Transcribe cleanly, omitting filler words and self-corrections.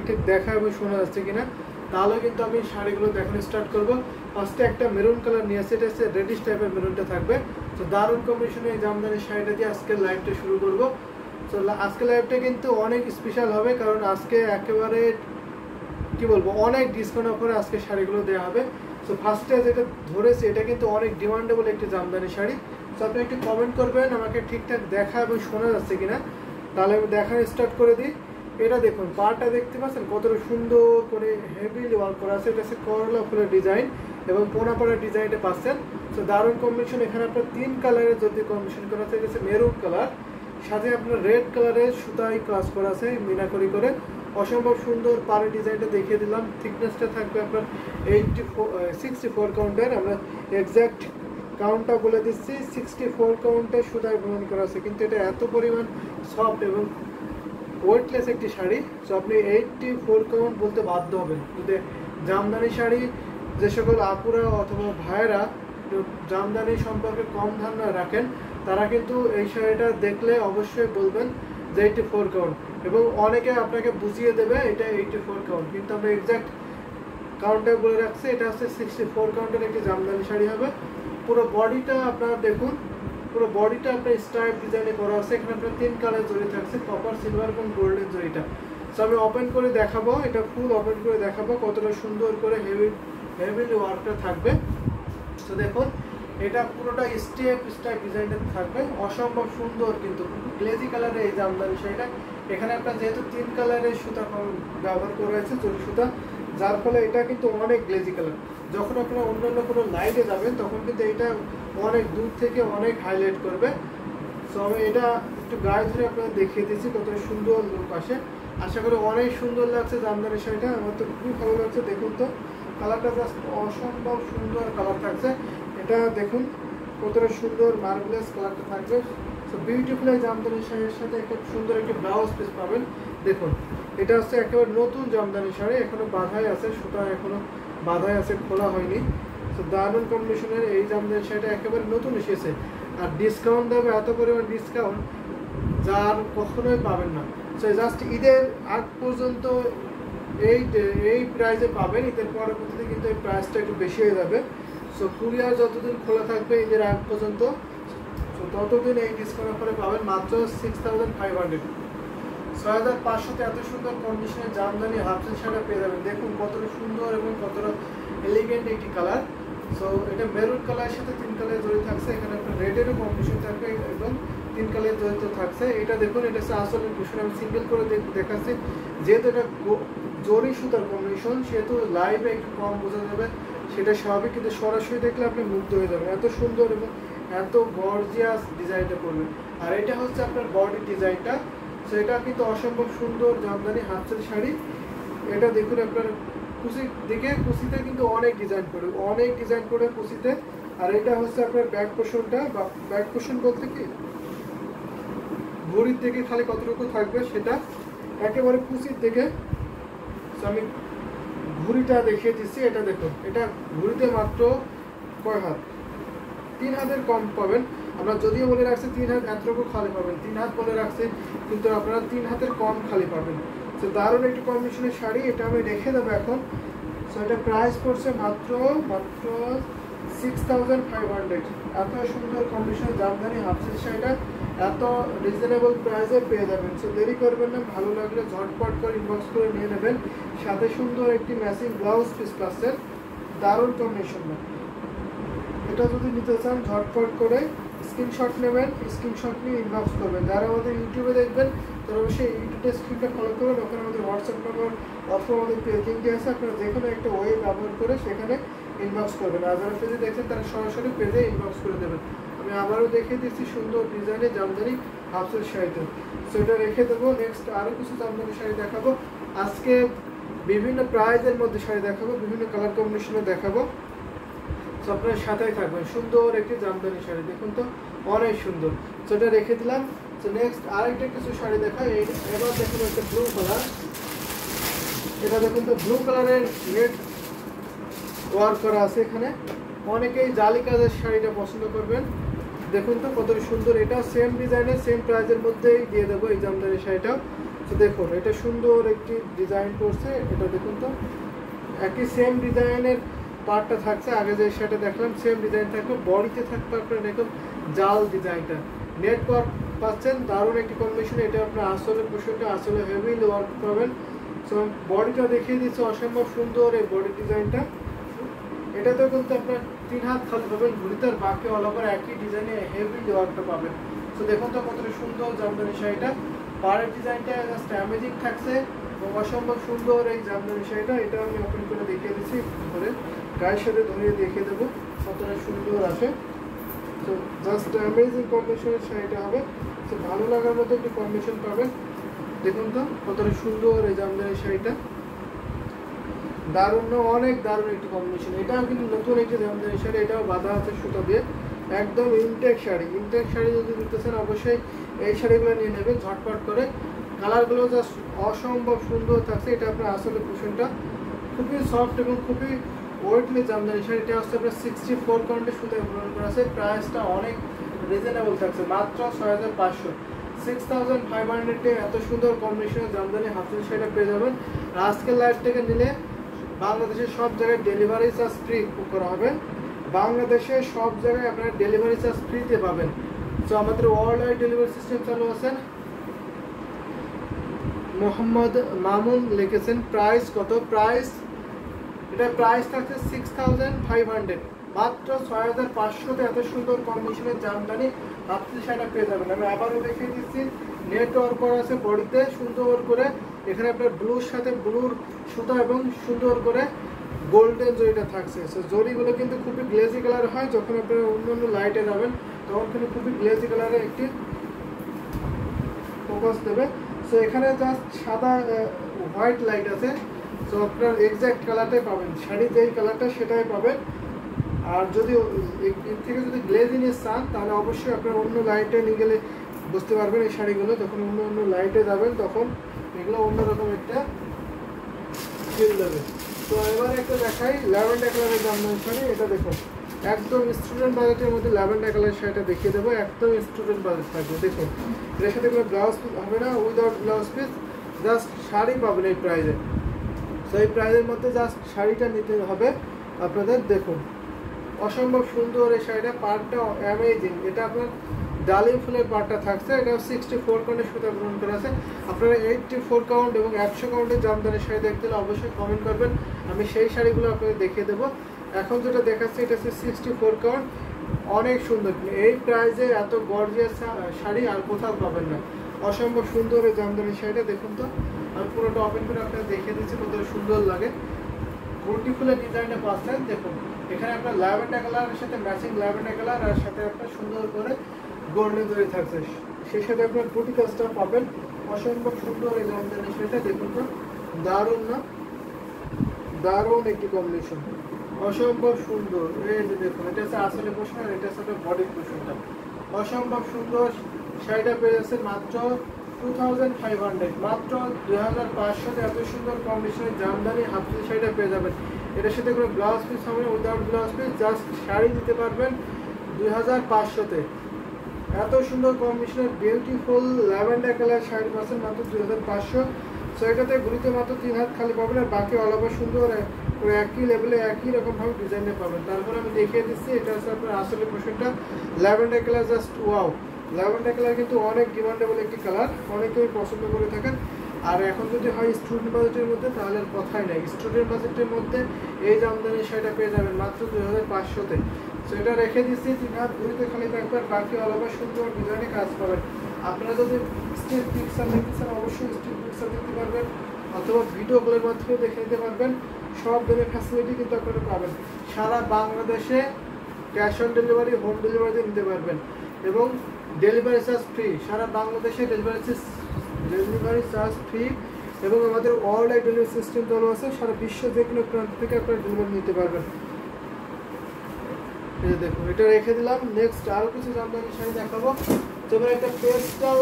ঠিক দেখা এবং শোনা যাচ্ছে কিনা, তাহলে কিন্তু আমি শাড়িগুলো দেখানো স্টার্ট করব। ফার্স্টে একটা মেরুন কালার নিয়ে আসছে, এটা হচ্ছে রেডিশ টাইপের মেরুনটা থাকবে। তো দারুণ কম্বিনেশনে এই জামদানি শাড়িটা দিয়ে আজকে লাইভটা শুরু করব। তো আজকে লাইভটা কিন্তু অনেক স্পেশাল হবে, কারণ আজকে একেবারে কি বলবো অনেক ডিসকাউন্ট অফারে আজকে শাড়িগুলো দেওয়া হবে। সো ফার্স্টে যেটা ধরেছে এটা কিন্তু অনেক ডিমান্ডেবল একটি জামদানি শাড়ি। সো আপনি একটু কমেন্ট করবেন আমাকে ঠিকঠাক দেখা এবং শোনা যাচ্ছে কিনা, তাহলে আমি দেখানো স্টার্ট করে দিই। এটা দেখুন পাড়টা দেখতে পাচ্ছেন কতটা সুন্দর করে হেভিলি ওয়ার্ক করা আছে। এটা হচ্ছে করলা ফুলের ডিজাইন এবং পোনাপাড়ার ডিজাইনটা পাচ্ছেন। তো দারুণ কম্বিনেশন। এখানে আপনার 3 কালারের যদি কম্বিনেশন করা আছে, এটা হচ্ছে মেরুন কালার, সাথে আপনার রেড কালারের সুতায় কাজ করা আছে মিনাকরি করে। অসম্ভব সুন্দর পাড়ের ডিজাইনটা দেখিয়ে দিলাম। থিকনেসটা থাকবে আপনার 64 কাউন্টের। আমরা এক্স্যাক্ট কাউন্টটা বলে দিচ্ছি, 64 কাউন্টের সুতায় বুনন করা আছে। কিন্তু এটা এত পরিমাণ সফট এবং ওয়েটলেস একটি শাড়ি। সো আপনি 84 কাউন্ট বলতে বাধ্য হবেন। যদি জামদানি শাড়ি যে সকল আপুরা অথবা ভাইয়েরা জামদানি সম্পর্কে কম ধারণা রাখেন, তারা কিন্তু এই শাড়িটা দেখলে অবশ্যই বলবেন যে 84 কাউন্ট, এবং অনেকে আপনাকে বুঝিয়ে দেবে এটা 84 কাউন্ট, কিন্তু আমরা এক্স্যাক্ট কাউন্টটা বলে রাখছি। এটা হচ্ছে 64 কাউন্টের একটি জামদানি শাড়ি হবে। পুরো বডিটা আপনারা দেখুন, পুরো বডিটা আপনার স্ট্রাইপ ডিজাইনে করা আছে। এখানে আপনার 3 কালার জড়ি থাকছে, কপার, সিলভার এবং গোল্ডেন জড়িটা। সো আমি ওপেন করে দেখাবো, এটা ফুল ওপেন করে দেখাবো কতটা সুন্দর করে হেভিলি ওয়ার্কটা থাকবে। তো দেখুন এটা পুরোটা স্টেপ ডিজাইনটা থাকবে, অসম্ভব সুন্দর কিন্তু গ্লেজি কালারের এই জামদানি শাড়িটা। এখানে আপনার যেহেতু 3 কালারের সুতা ব্যবহার করা হয়েছে, জরি সুতা, যার ফলে এটা কিন্তু অনেক গ্লেজি কালার। যখন আপনারা অন্যান্য কোনো লাইটে যাবেন তখন কিন্তু এটা অনেক দূর থেকে অনেক হাইলাইট করবে। সো আমি এটা একটু গায়ে ধরে আপনাদের দেখিয়ে দিচ্ছি কত সুন্দর লুক আসে। আশা করি অনেক সুন্দর লাগছে জামদানি শাড়িটা, আমার তো খুবই ভালো লাগছে। দেখুন তো কালারটা জাস্ট অসম্ভব সুন্দর কালার থাকছে। এটা দেখুন কতটা সুন্দর মার্ভেলাস কালারটা থাকবে। সো বিউটিফুল এই জামদানি শাড়ির সাথে একটা সুন্দর একটি ব্লাউজ পিস পাবেন। দেখুন এটা হচ্ছে একেবারে নতুন জামদানি শাড়ি, এখনো বাঁধাই আছে, সুতা এখনো বাঁধাই আছে, খোলা হয়নি। তো দারুণ কম্বিনেশনের এই জামদানি শাড়িটা একেবারে নতুন এসেছে, আর ডিসকাউন্ট দেবে এত পরিমাণ ডিসকাউন্ট যা আর কখনোই পাবেন না। সো জাস্ট ঈদের আগ পর্যন্ত এই প্রাইসে পাবেন। ঈদের পরবর্তীতে কিন্তু এই প্রাইসটা একটু বেশি হয়ে যাবে। সো কুরিয়ার যতদিন খোলা থাকবে ঈদের আগ পর্যন্ত, সো ততদিন এই ডিসকাউন্ট অফারে পাবেন মাত্র 6500, 6500-তে এত সুন্দর কন্ডিশনের জামদানি হাফসেল শাড়ি পেয়ে যাবেন। দেখুন কতটা সুন্দর এবং কতটা এলিগেন্ট একটি কালার। সো এটা মেরুন কালারের সাথে 3 কালার জড়িত থাকছে। এখানে আপনার রেডেরও কম্বিনেশন থাকবে এবং 3 কালার জড়িত থাকছে। এটা দেখুন এটা হচ্ছে আসলের কুশন, আমি সিঙ্গেল করে দেখাচ্ছি। যেহেতু এটা জরি সুতার কম্বিনেশন, সেহেতু লাইভে একটু কম বোঝা যাবে, সেটা স্বাভাবিক, কিন্তু সরাসরি দেখলে আপনি মুগ্ধ হয়ে যাবেন। এত সুন্দর এবং এত গর্জিয়াস ডিজাইনটা করবেন। আর এটা হচ্ছে আপনার বডি ডিজাইনটা। সো এটা কিন্তু অসম্ভব সুন্দর জামদানি হাফসেল শাড়ি। এটা দেখুন আপনার কুচির দিকে, কুচিতে কিন্তু অনেক ডিজাইন করে কুচিতে। আর এটা হচ্ছে আপনার ব্যাক পোর্শনটা, বা ব্যাক পোর্শন বলতে কি ভুঁড়ির দিকে খালি কতটুকু থাকবে সেটা একেবারে কুচির দিকে। আমি ভুঁড়িটা দেখিয়ে দিচ্ছি। এটা দেখুন এটা ভুঁড়িতে মাত্র কয় হাত, 3 হাতের কম পাবেন। আমরা যদিও বলে রাখছি 3 হাত, এতটুকু খালি পাবেন। 3 হাত বলে রাখছি, কিন্তু আপনারা 3 হাতের কম খালি পাবেন। তো দারুণ একটি কম্বিনেশনের শাড়ি, এটা আমি রেখে দেবো এখন। সো এটা প্রাইস পড়ছে মাত্র 6500। এত সুন্দর কম্বিনেশন জামদানি হাফসেল শাড়িটা এত রিজনেবল প্রাইসে পেয়ে যাবেন। সো দেরি করবেন না, ভালো লাগলে ঝটপট করে ইনবক্স করে নিয়ে নেবেন। সাথে সুন্দর একটি ম্যাচিং ব্লাউজ পিস পাচ্ছেন, দারুণ কম্বিনেশন না। এটা যদি নিতে চান ঝটপট করে স্ক্রিনশট নেবেন, স্ক্রিনশট নিয়ে ইনবক্স করবেন। যারা আমাদের ইউটিউবে দেখবেন তারা অবশ্যই ইউটিউবের স্ক্রিনটা ফলো করবেন। ওখানে আমাদের হোয়াটসঅ্যাপ নাম্বার অথবা আমাদের পেজ লিঙ্কটি আছে, আপনারা যে কোনো একটা ওয়ে ব্যবহার করে সেখানে ইনবক্স করবেন। আর যারা পেজে দেখছেন তারা সরাসরি পেজে ইনবক্স করে দেবেন। আমি আবারও দেখিয়ে দিচ্ছি সুন্দর ডিজাইনের জামদানি হাফসেল শাড়িতে। সো এটা রেখে দেবো। নেক্সট আরও কিছু জামদানি শাড়ি দেখাবো। আজকে বিভিন্ন প্রাইজের মধ্যে শাড়ি দেখাবো, বিভিন্ন কালার কম্বিনেশনে দেখাবো। সো আপনার সাথেই থাকবেন। সুন্দর একটি জামদানি শাড়ি দেখুন তো অনেক সুন্দর। সো এটা রেখে দিলাম। সো নেক্সট আরেকটা কিছু শাড়ি দেখাই। এবার দেখুন একটা ব্লু কালার। এটা দেখুন তো ব্লু কালারের নেট ওয়ার্ক করা আছে। এখানে অনেকেই জালি কাজের শাড়িটা পছন্দ করবেন। দেখুন তো কত সুন্দর। এটা সেম ডিজাইনের সেম প্রাইজের মধ্যেই দিয়ে দেবো এই জামদানি শাড়িটা। তো দেখুন এটা সুন্দর একটি ডিজাইন করছে, এটা দেখুন তো একই সেম ডিজাইনের পার্টটা থাকছে, আগে যে সেটা দেখলাম সেম ডিজাইন থাকবে, বডিতে থাকবে আপনার দেখুন জাল ডিজাইনটা, নেট ওয়ার্ক পাচ্ছেন, দারুণ একটি কম্বিনেশন। এটা আপনার আসলের পোর্শনটা আসলে হেভি ওয়ার্ক পাবেন। সো বডিটা দেখিয়ে দিচ্ছে, অসম্ভব সুন্দর এই বডি ডিজাইনটা। এটাতেও কিন্তু আপনার 3 হাত খালি পাবেন ঘুরিতে, আর বাকি অল ওভার একই ডিজাইনে হেভি ওয়ার্কটা পাবেন। সো দেখুন তো কতটা সুন্দর জামদানি শাড়িটা, পাড়ের ডিজাইনটা জাস্ট অ্যামেজিং থাকছে এবং অসম্ভব সুন্দর এই জামদানি শাড়িটা। এটা আমি ওপেন করে দেখিয়ে দিচ্ছি, ধরে গায়ের সাথে ধরিয়ে দেখিয়ে দেবো কতটা সুন্দর আসে। তো জাস্ট অ্যামেজিং কম্বিনেশনের শাড়িটা হবে। তো ভালো লাগার মতো একটি কম্বিনেশন পাবেন। দেখুন তো কতটা সুন্দর এই জামদানি শাড়িটা, দারুণ, অনেক দারুণ একটি কম্বিনেশন। এটাও কিন্তু নতুন একটি জামদানি শাড়ি, এটাও বাঁধা আছে সুতা দিয়ে, একদম ইনটেক শাড়ি। ইনটেক শাড়ি যদি নিতেছেন অবশ্যই এই শাড়িগুলো নিয়ে নেবেন ঝটপট করে। কালারগুলো জাস্ট অসম্ভব সুন্দর থাকছে। এটা আপনার আসলে কুশনটা খুবই সফট এবং খুবই ওয়েটলি জামদানি শাড়ি। এটা হচ্ছে আপনার 64 কাউন্টে সুতায় পূরণ করা আছে। প্রাইসটা অনেক রিজনেবল থাকছে, মাত্র 6500, 6500 এত সুন্দর কম্বিনেশনের জামদানি হাফিজ শাড়িটা পেয়ে যাবেন। আজকের লাইভ থেকে নিলে বাংলাদেশের সব জায়গায় ডেলিভারি চার্জ ফ্রি করা হবে। বাংলাদেশের সব জায়গায় আপনারা ডেলিভারি চার্জ ফ্রিতে পাবেন। তো আমাদের ওয়ার্ল্ড ওয়াইড ডেলিভারি সিস্টেম চালু আছে। মোহাম্মদ মামুন লিখেছেন প্রাইস কত, প্রাইস এটা প্রাইস থাকছে 6500, মাত্র 6500-তে এত সুন্দর কম্বিনেশনের জামদানি হাফিজ শাড়িটা পেয়ে যাবেন। আমি আবারও দেখিয়ে দিচ্ছি, নেট ওয়ার্ক করা আছে বডিতে সুন্দর করে, এখানে আপনার ব্লুর সাথে ব্লুর সুতা এবং সুন্দর করে গোল্ডেন জরিটা থাকছে। সো জরিগুলো কিন্তু খুবই গ্লেজি কালার হয়, যখন আপনারা অন্য অন্য লাইটে যাবেন তখন কিন্তু খুবই গ্লেজি কালারের একটি ফোকাস দেবে। সো এখানে জাস্ট সাদা হোয়াইট লাইট আছে, সো আপনার এক্স্যাক্ট কালারটাই পাবেন, শাড়ি যেই কালারটা সেটাই পাবেন। আর যদি এর থেকে যদি গ্লেজিনেস চান তাহলে অবশ্যই আপনার অন্য লাইটে নিয়ে গেলে বুঝতে পারবেন এই শাড়িগুলো, যখন অন্য অন্য লাইটে যাবেন তখন এগুলো অন্যরকম একটা ফিল দেবে। তো এবার একটা দেখাই ল্যাভেন্ডার কালারের জামদানি শাড়ি। এটা দেখুন একদম স্টুডেন্ট বাজেটের মধ্যে ল্যাভেন্ডার কালারের শাড়িটা দেখিয়ে দেবো, একদম স্টুডেন্ট বাজেট থাকবে। দেখুন এর সাথে কোনো ব্লাউজ পিস হবে না, without blouse piece, just sari পাবেন এই প্রাইজে। তো এই প্রাইজের মধ্যে জাস্ট শাড়িটা নিতে হবে আপনাদের। দেখুন অসম্ভব সুন্দর এই শাড়িটা, পার্টটা অ্যামেজিং। এটা আপনার ডালিম ফুলের পার্টটা থাকছে, এটা 64 কাউন্টের সুতা পূরণ করা আছে। আপনারা 84 কাউন্ট এবং 100 কাউন্টের জামদানি শাড়ি দেখতে হলে অবশ্যই কমেন্ট করবেন, আমি সেই শাড়িগুলো আপনাদের দেখিয়ে দেবো। এখন যেটা দেখাচ্ছে এটা হচ্ছে 64 কাউন্ট, অনেক সুন্দর। এই প্রাইসে এত গর্জিয়াস শাড়ি আর কোথাও পাবেন না। অসম্ভব সুন্দর এই জামদানি শাড়িটা। দেখুন তো আমি পুরোটা ওপেন করে আপনাদের দেখিয়ে দিচ্ছি কত সুন্দর লাগে। গুটি ফুলের ডিজাইনটা পাচ্ছেন, দেখুন এখানে আপনার ল্যাভেন্ডার কালারের সাথে ম্যাচিং ল্যাভেন্ডার কালার, আর সাথে আপনার সুন্দর করে গোল্ডেন জরি থাকছে, সেই সাথে আপনার বুটি কাজটা পাবেন। অসম্ভব সুন্দর এই জামদানি শাড়িটা। দেখুন তো দারুণ না, দারুণ একটি কম্বিনেশন, অসম্ভব সুন্দর। এই যে দেখুন এটা হচ্ছে আসলে পোর্শন আর এটা হচ্ছে বডির পোর্শনটা। অসম্ভব সুন্দর শাড়িটা পেয়ে যাচ্ছে মাত্র 2500, মাত্র 2500-তে এত সুন্দর কম্বিনেশনের জামদানি হাফিজ শাড়িটা পেয়ে যাবেন। এটার সাথে কোনো ব্লাউজ পিস হবে না, without blouse piece, just sari দিতে পারবেন 2500-তে। এত সুন্দর কম্বিনেশনের বিউটিফুল ল্যাভেন্ডার কালার শাড়ি পাচ্ছেন মাত্র 2500। সো এটাতে ঘুরিতে মাত্র 3 হাত খালি পাবেন, আর বাকি অল ওভার সুন্দর একই লেভেলে একই রকমভাবে ডিজাইনে পাবেন। তারপর আমি দেখিয়ে দিচ্ছি এটা হচ্ছে আপনার আসলে পোর্শনটা lavender colour, just wow. Lavender colour কিন্তু অনেক ডিমান্ডেবল একটি কালার, অনেকেই পছন্দ করে থাকেন। আর এখন যদি হয় স্টুডেন্ট বাজেটের মধ্যে তাহলে আর কথাই নেই, স্টুডেন্ট বাজেটের মধ্যে এই জামদানি শাড়িটা পেয়ে যাবেন মাত্র 2500-তে। সো এটা রেখে দিচ্ছি 3 হাত ঘুরিতে খালি থাকবেন, বাকি অল ওভার সুন্দর ডিজাইনে কাজ পাবেন। আপনারা যদি স্টিল পিকচার নিতে চান অবশ্যই স্টিল পিকচার দিতে পারবেন, অথবা ভিডিও কলের মাধ্যমে দেখে নিতে পারবেন। সব ধরনের ফ্যাসিলিটি কিন্তু আপনারা পাবেন। সারা বাংলাদেশে ক্যাশ অন ডেলিভারি, হোম ডেলিভারিতে নিতে পারবেন এবং ডেলিভারি চার্জ ফ্রি। সারা বাংলাদেশে ডেলিভারি চার্জ ফ্রি এবং আমাদের ওয়ার্ল্ড ওয়াইড ডেলিভারি সিস্টেম চালু আছে। সারা বিশ্ব যে কোনো প্রান্ত থেকে আপনারা ডেলিভারি নিতে পারবেন। এই দেখুন এটা রেখে দিলাম। নেক্সট আরও কিছু জামদানি শাড়ি দেখাবো। তবে একটা পেস্টাল